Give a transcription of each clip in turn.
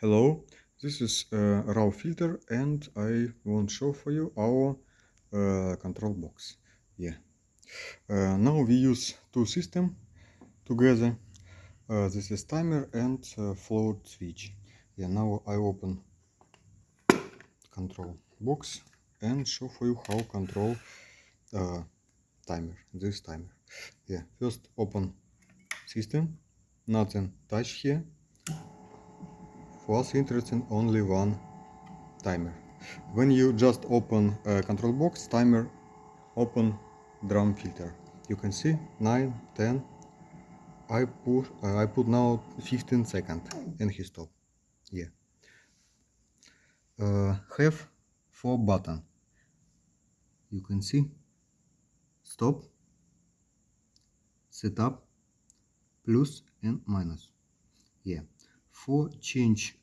Hello, this is RAUfilter and I want to show for you our control box. Now we use two systems together. This is timer and float switch. Now I open control box and show for you how control this timer. First open system, nothing touch here. For us interesting only one timer. When you just open control box, timer open drum filter. You can see 9, 10. I put now 15 seconds and he stop. Have 4 button. You can see stop, setup, plus and minus. For change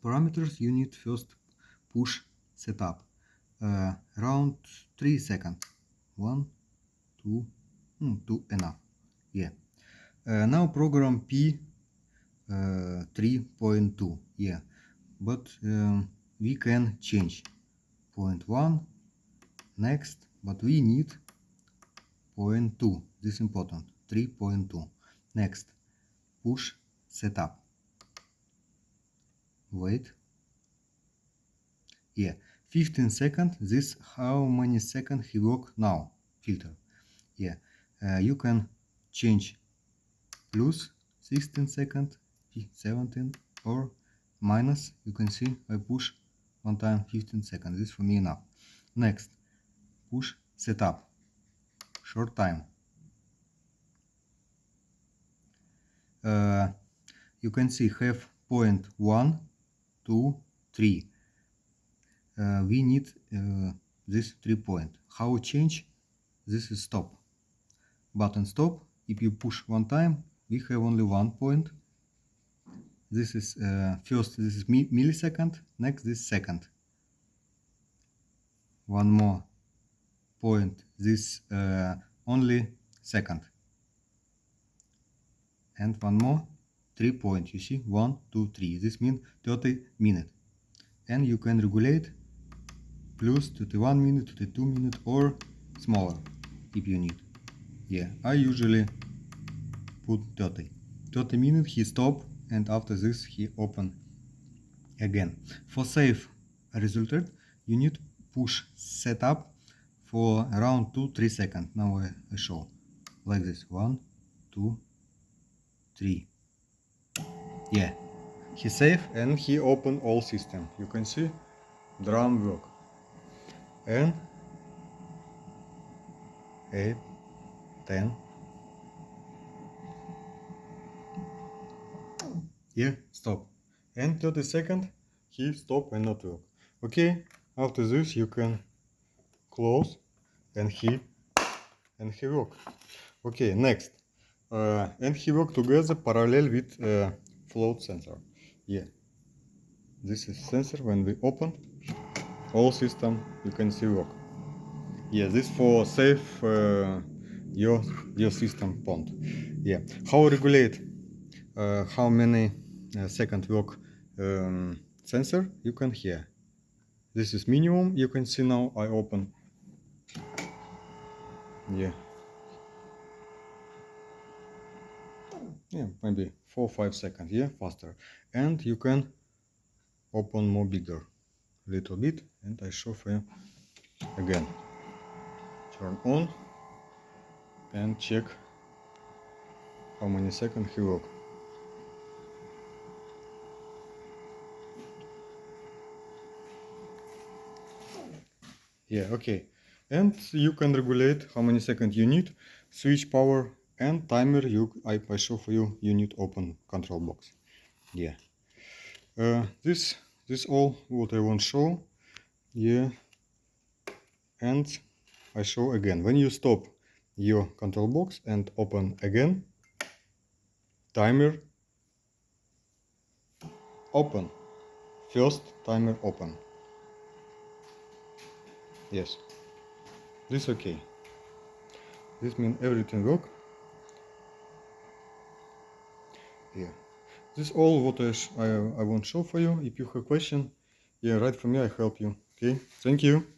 parameters you need first push setup around 3 seconds. 1, 2, 2 enough. Now program P 3.2. But we can change 0.1 next, but we need 0.2. This is important. 3.2 next. Push setup. Wait. 15 seconds. This how many seconds he work now. Filter. You can change plus 16 seconds, 17, or minus. You can see I push one time 15 seconds. This for me enough. Next, push setup. Short time. You can see have 0.1, 2, 3. We need this 3 point. How change? This is stop. Button stop. If you push one time, we have only 1 point. This is first, this is millisecond. Next, this second. One more point. This only second. And one more 3 point. You see 1, 2, 3. This means 30 minutes. And you can regulate plus 31 minutes, 32 minutes, or smaller if you need. I usually put 30. 30 minutes he stop, and after this he open again. For save result, you need push setup for around 2-3 seconds. Now I show like this. 1, 2, 3. He save and he open all system. You can see drum work. And 8, 10. Stop. And 30 seconds he stop and not work. Okay, after this you can close and he work. Okay, next. And he work together parallel with float sensor. This is sensor. When we open all system, you can see work. This for save your system point. How regulate how many second work sensor you can hear. This is minimum. You can see now I open. Maybe 4-5 seconds. Faster. And you can open more bigger little bit, and I show for you again. Turn on and check how many seconds he work. Okay. And you can regulate how many seconds you need, switch power and timer. I show for you. You need open control box. This all what I want to show. And I show again. When you stop your control box and open again, timer open. First timer open. This okay. This means everything work. This is all what I want to show for you. If you have a question, yeah, write for me, I help you. Okay, thank you.